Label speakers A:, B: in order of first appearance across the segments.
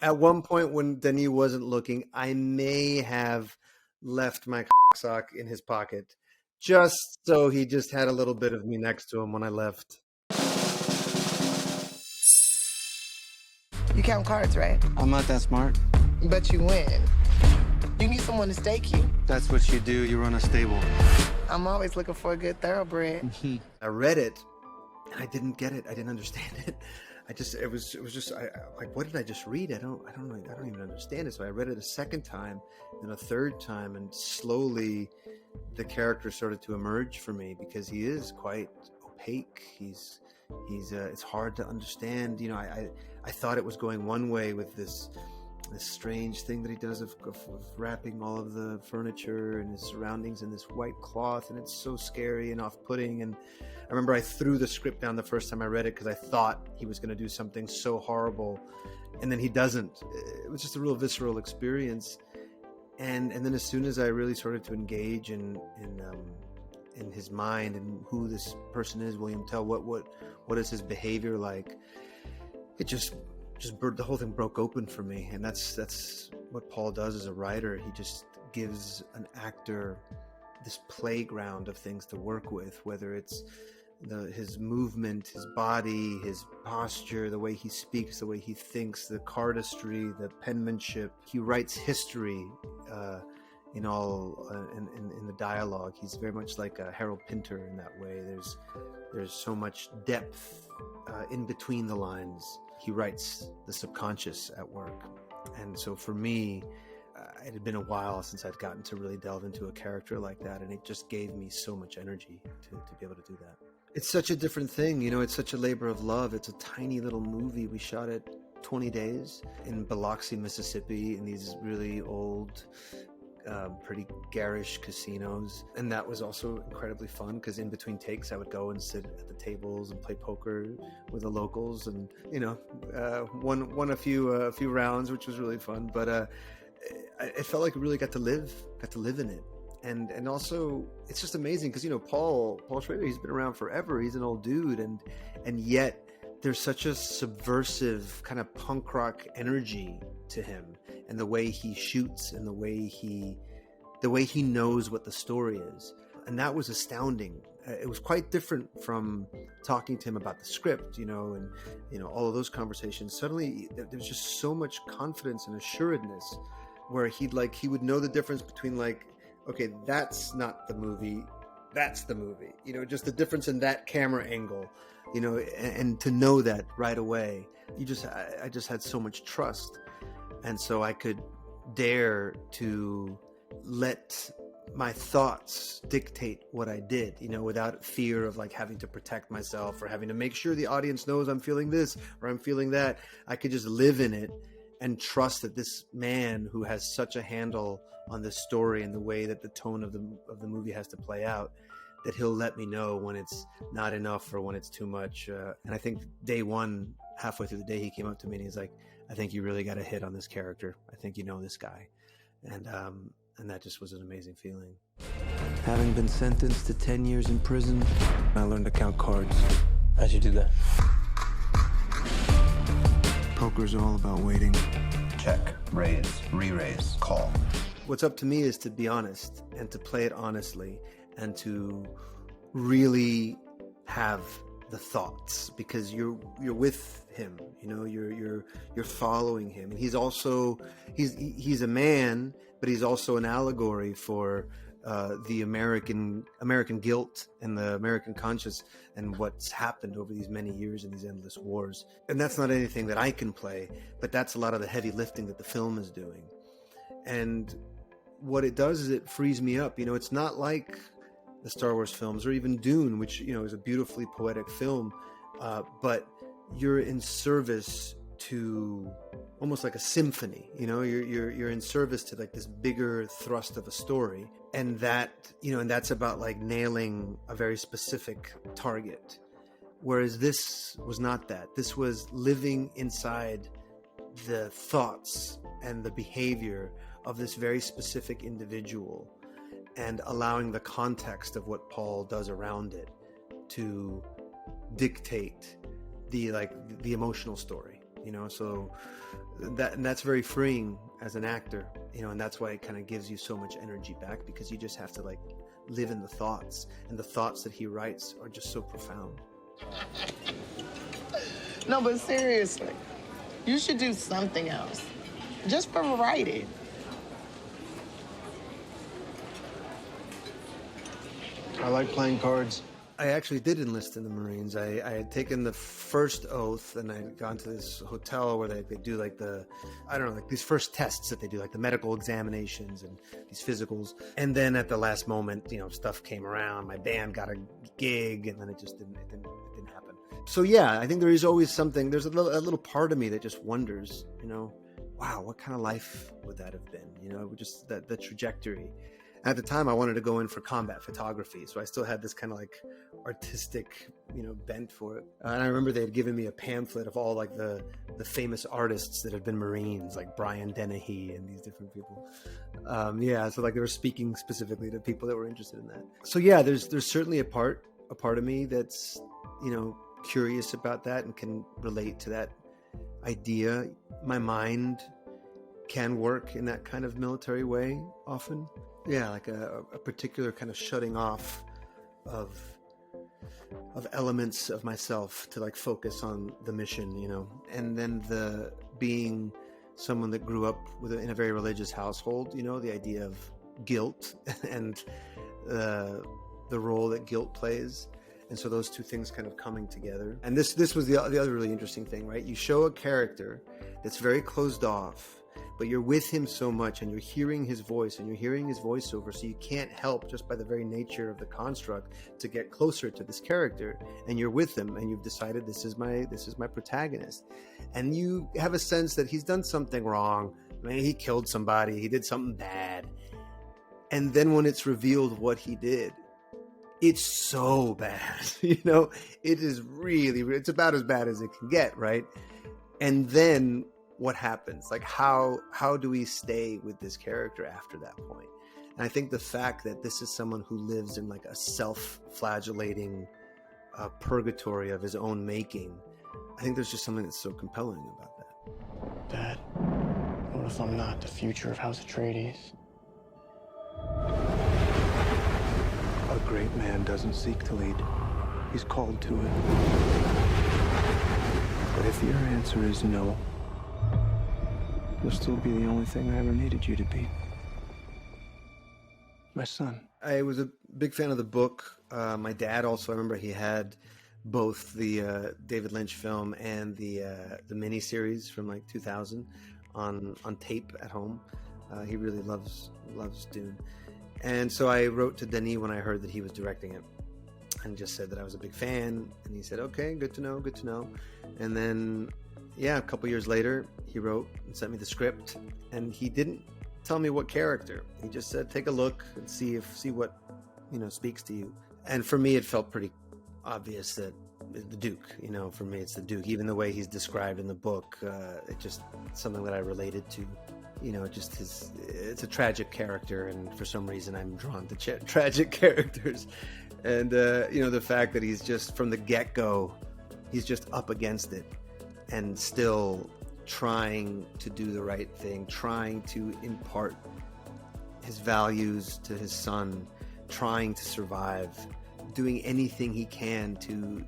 A: At one point when Denis wasn't looking, I may have left my sock in his pocket just so he just had a little bit of me next to him when I left.
B: You count cards, right?
C: I'm not that smart.
B: But you win. You need someone to stake you.
C: That's what you do. You run a stable.
B: I'm always looking for a good thoroughbred.
A: I read it and I didn't get it. I didn't understand it. It was just like, what did I just read? I don't even understand it. So I read it a second time, then a third time, and slowly the character started to emerge for me, because he is quite opaque. He's it's hard to understand. You know, I thought it was going one way with this strange thing that he does of wrapping all of the furniture and his surroundings in this white cloth, and it's so scary and off-putting. And I remember I threw the script down the first time I read it because I thought he was going to do something so horrible, and then he doesn't. It was just a real visceral experience. And then as soon as I really started to engage in his mind and who this person is, William Tell, what is his behavior like, it just the whole thing broke open for me. And that's what Paul does as a writer. He just gives an actor this playground of things to work with, whether it's his movement, his body, his posture, the way he speaks, the way he thinks, the cardistry, the penmanship. He writes history in the dialogue. He's very much like a Harold Pinter in that way. There's so much depth in between the lines. He writes the subconscious at work. And so for me, it had been a while since I'd gotten to really delve into a character like that, and it just gave me so much energy to be able to do that. It's such a different thing, you know, it's such a labor of love. It's a tiny little movie. We shot it 20 days in Biloxi, Mississippi, in these really old, pretty garish casinos. And that was also incredibly fun, because in between takes I would go and sit at the tables and play poker with the locals, and, you know, won a few rounds, which was really fun. But it felt like I really got to live in it. And also, it's just amazing because, you know, Paul Schrader, he's been around forever. He's an old dude, and yet there's such a subversive kind of punk rock energy to him, and the way he shoots, and the way he knows what the story is. And that was astounding. It was quite different from talking to him about the script, you know, and, you know, all of those conversations. Suddenly there's just so much confidence and assuredness, where he would know the difference between, like, okay, that's not the movie, that's the movie, you know, just the difference in that camera angle, you know, and to know that right away, I just had so much trust. And so I could dare to let my thoughts dictate what I did, you know, without fear of like having to protect myself or having to make sure the audience knows I'm feeling this or I'm feeling that. I could just live in it and trust that this man who has such a handle on the story and the way that the tone of the movie has to play out, that he'll let me know when it's not enough or when it's too much. And I think day one, halfway through the day, he came up to me and he's like, I think you really got a hit on this character. I think you know this guy. And that just was an amazing feeling.
C: Having been sentenced to 10 years in prison, I learned to count cards.
D: How'd you do that?
C: Poker's all about waiting.
D: Check, raise, re-raise, call.
A: What's up to me is to be honest and to play it honestly and to really have the thoughts, because you're with him, you know, you're following him. And he's a man, but he's also an allegory for the American guilt and the American conscience and what's happened over these many years in these endless wars. And that's not anything that I can play, but that's a lot of the heavy lifting that the film is doing. And what it does is it frees me up. You know, it's not like the Star Wars films or even Dune, which, you know, is a beautifully poetic film, but you're in service to almost like a symphony. You know, you're in service to like this bigger thrust of a story, and that, you know, and that's about like nailing a very specific target. Whereas this was not that. This was living inside the thoughts and the behavior of this very specific individual, and allowing the context of what Paul does around it to dictate the emotional story. So that's very freeing as an actor, and that's why it kind of gives you so much energy back, because you just have to like live in the thoughts, and the thoughts that he writes are just so profound.
B: No, but seriously, you should do something else. Just for variety.
C: I like playing cards.
A: I actually did enlist in the Marines. I had taken the first oath, and I had gone to this hotel where they do like these first tests that they do, like the medical examinations and these physicals. And then at the last moment, stuff came around. My band got a gig, and then it didn't happen. So yeah, I think there is always something. There's a little part of me that just wonders, wow, what kind of life would that have been? Just the trajectory. At the time, I wanted to go in for combat photography, so I still had this kind of like artistic, bent for it. And I remember they had given me a pamphlet of all like the famous artists that had been Marines, like Brian Dennehy and these different people. So like they were speaking specifically to people that were interested in that. So yeah, there's certainly a part of me that's curious about that and can relate to that idea. My mind can work in that kind of military way often. Yeah, like a particular kind of shutting off of elements of myself to like focus on the mission, and then the being someone that grew up in a very religious household, the idea of guilt and the role that guilt plays. And so those two things kind of coming together. And this was the other really interesting thing, right? You show a character that's very closed off, but you're with him so much, and you're hearing his voice, and you're hearing his voiceover, so you can't help, just by the very nature of the construct, to get closer to this character. And you're with him, and you've decided this is my protagonist, and you have a sense that he's done something wrong. I mean, he killed somebody, he did something bad, and then when it's revealed what he did, it's so bad. It is really, it's about as bad as it can get, right? And then what happens? Like how do we stay with this character after that point? And I think the fact that this is someone who lives in like a self-flagellating purgatory of his own making, I think there's just something that's so compelling about that.
E: Dad, what if I'm not the future of House Atreides?
C: A great man doesn't seek to lead. He's called to it. But if your answer is no, you'll still be the only thing I ever needed you to be. My son.
A: I was a big fan of the book. My dad also, I remember he had both the David Lynch film and the miniseries from like 2000 on tape at home. He really loves Dune. And so I wrote to Denis when I heard that he was directing it, and just said that I was a big fan. And he said, okay, good to know. And then, a couple years later, he wrote and sent me the script, and he didn't tell me what character. He just said, take a look and see what, speaks to you. And for me, it felt pretty obvious that the Duke, for me, it's the Duke. Even the way he's described in the book, it's just something that I related to. It's a tragic character, and for some reason I'm drawn to tragic characters. And, the fact that he's just, from the get-go, he's just up against it and still trying to do the right thing, trying to impart his values to his son, trying to survive, doing anything he can to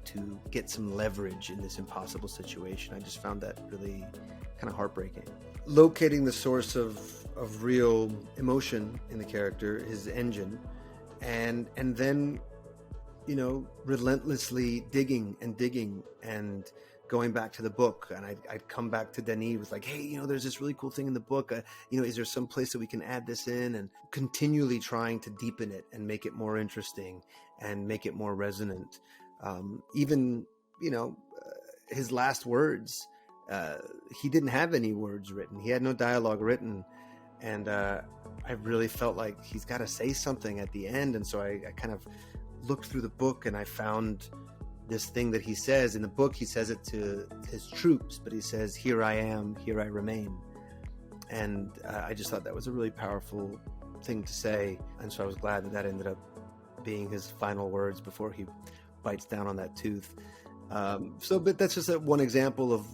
A: get some leverage in this impossible situation. I just found that really kind of heartbreaking. Locating the source of real emotion in the character, his engine, and then, relentlessly digging and going back to the book. And I'd come back to Denis with like, hey, there's this really cool thing in the book. Is there some place that we can add this in? And continually trying to deepen it and make it more interesting and make it more resonant. Even, his last words, he didn't have any words written. He had no dialogue written. And I really felt like he's got to say something at the end. And so I kind of looked through the book, and I found this thing that he says. In the book, he says it to his troops, but he says, here I am, here I remain. And I just thought that was a really powerful thing to say. And so I was glad that ended up being his final words before he bites down on that tooth. But that's just one example of,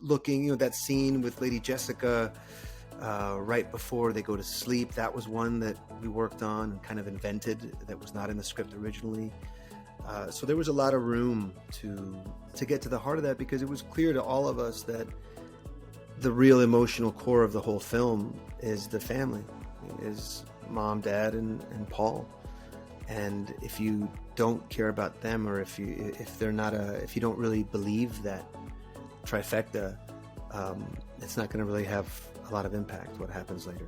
A: looking, you know, that scene with Lady Jessica right before they go to sleep. That was one that we worked on and kind of invented that was not in the script originally. So there was a lot of room to get to the heart of that, because it was clear to all of us that the real emotional core of the whole film is the family, is mom, dad, and Paul. And if you don't care about them, or if you don't really believe that trifecta, it's not going to really have a lot of impact what happens later.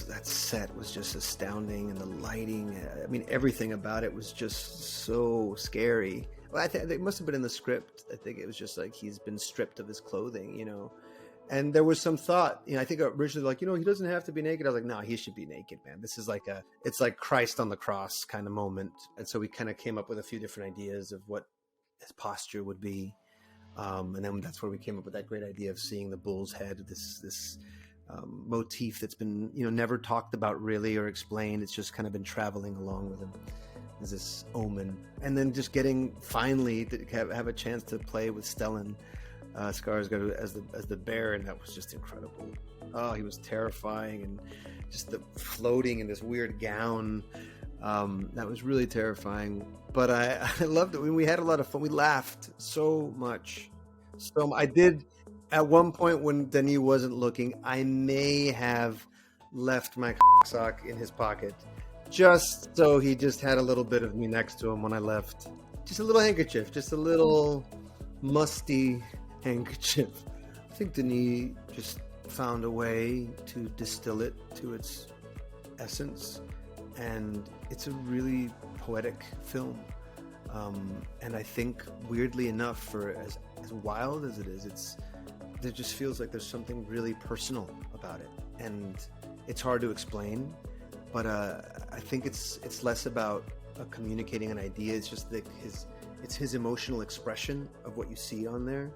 A: That set was just astounding, and the lighting, I mean, everything about it was just so scary. Well, I think it must have been in the script. I think it was just like he's been stripped of his clothing, you know. And there was some thought, you know, I think originally like, you know, he doesn't have to be naked. I was like, no, he should be naked, man. This is like it's like Christ on the cross kind of moment. And so we kind of came up with a few different ideas of what his posture would be. And then that's where we came up with that great idea of seeing the bull's head, this motif that's been, you know, never talked about really or explained. It's just kind of been traveling along with him as this omen. And then just getting finally to have a chance to play with Stellan Skarsgård as the bear, and that was just incredible. Oh, he was terrifying, and just the floating in this weird gown. That was really terrifying. But I loved it. We had a lot of fun. We laughed so much. I did, at one point when Denis wasn't looking, I may have left my sock in his pocket, just so he just had a little bit of me next to him when I left. Just a little handkerchief, just a little musty handkerchief. I think Denis just found a way to distill it to its essence, and it's a really poetic film. And I think, weirdly enough, for as wild as it is, there just feels like there's something really personal about it, and it's hard to explain. But I think it's less about communicating an idea. It's just that his emotional expression of what you see on there.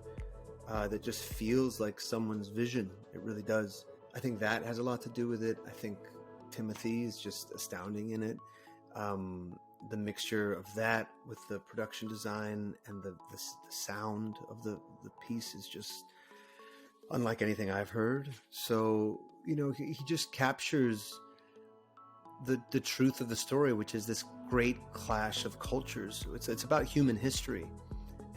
A: That just feels like someone's vision. It really does. I think that has a lot to do with it. I think Timothy is just astounding in it. The mixture of that with the production design and the sound of the piece is just unlike anything I've heard. So, you know, he just captures the truth of the story, which is this great clash of cultures. It's about human history.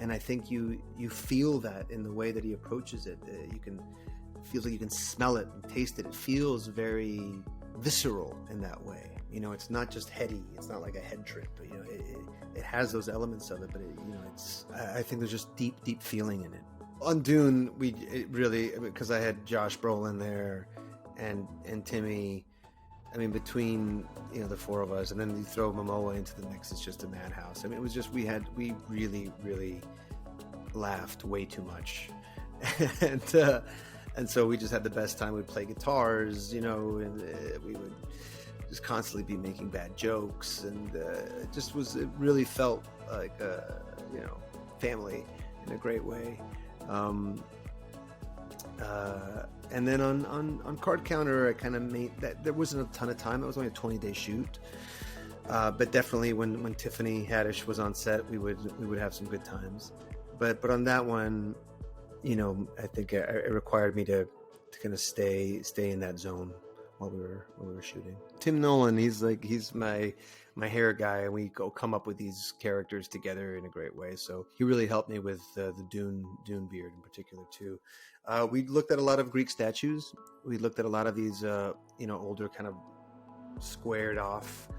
A: And I think you feel that in the way that he approaches it. You can feel like you can smell it and taste it. It feels very visceral in that way. You know, it's not just heady. It's not like a head trip. But, you know, it has those elements of it. But I think there's just deep feeling in it. On Dune, it really, because I had Josh Brolin there and Timmy. I mean, between, you know, the four of us, and then you throw Momoa into the mix, it's just a madhouse. I mean, it was just, we really, really laughed way too much. And so we just had the best time. We'd play guitars, you know, and we would just constantly be making bad jokes. And it really felt like, you know, family in a great way. And then on Card Counter, I kind of made that. There wasn't a ton of time. It was only a 20-day shoot. But definitely when Tiffany Haddish was on set, we would have some good times. But on that one, you know, I think it required me to kind of stay in that zone while we were shooting. Tim Nolan, he's my hair guy, and we come up with these characters together in a great way. So he really helped me with the Dune beard in particular too. We looked at a lot of Greek statues. We looked at a lot of these, you know, older kind of squared off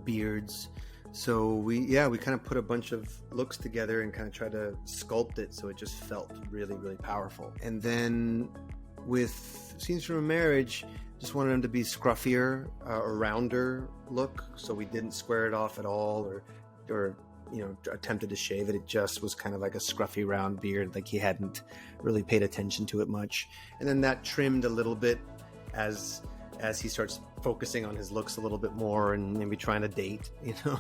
A: beards. So we kind of put a bunch of looks together and kind of tried to sculpt it so it just felt really, really powerful. And then with Scenes from a Marriage, just wanted them to be scruffier, a rounder look. So we didn't square it off at all or you know, attempted to shave it. It just was kind of like a scruffy round beard, like he hadn't really paid attention to it much. And then that trimmed a little bit as he starts focusing on his looks a little bit more and maybe trying to date, you know.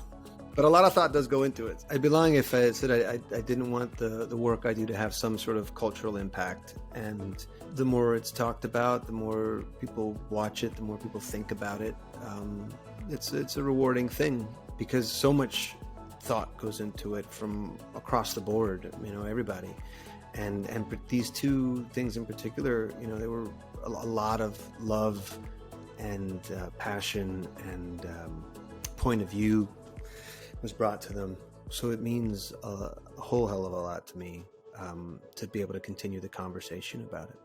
A: But a lot of thought does go into it. I'd be lying if I said I didn't want the work I do to have some sort of cultural impact. And the more it's talked about, the more people watch it, the more people think about it. It's a rewarding thing because so much thought goes into it from across the board, you know, everybody. and these two things in particular, you know, there were a lot of love and passion and point of view was brought to them. So it means a whole hell of a lot to me to be able to continue the conversation about it.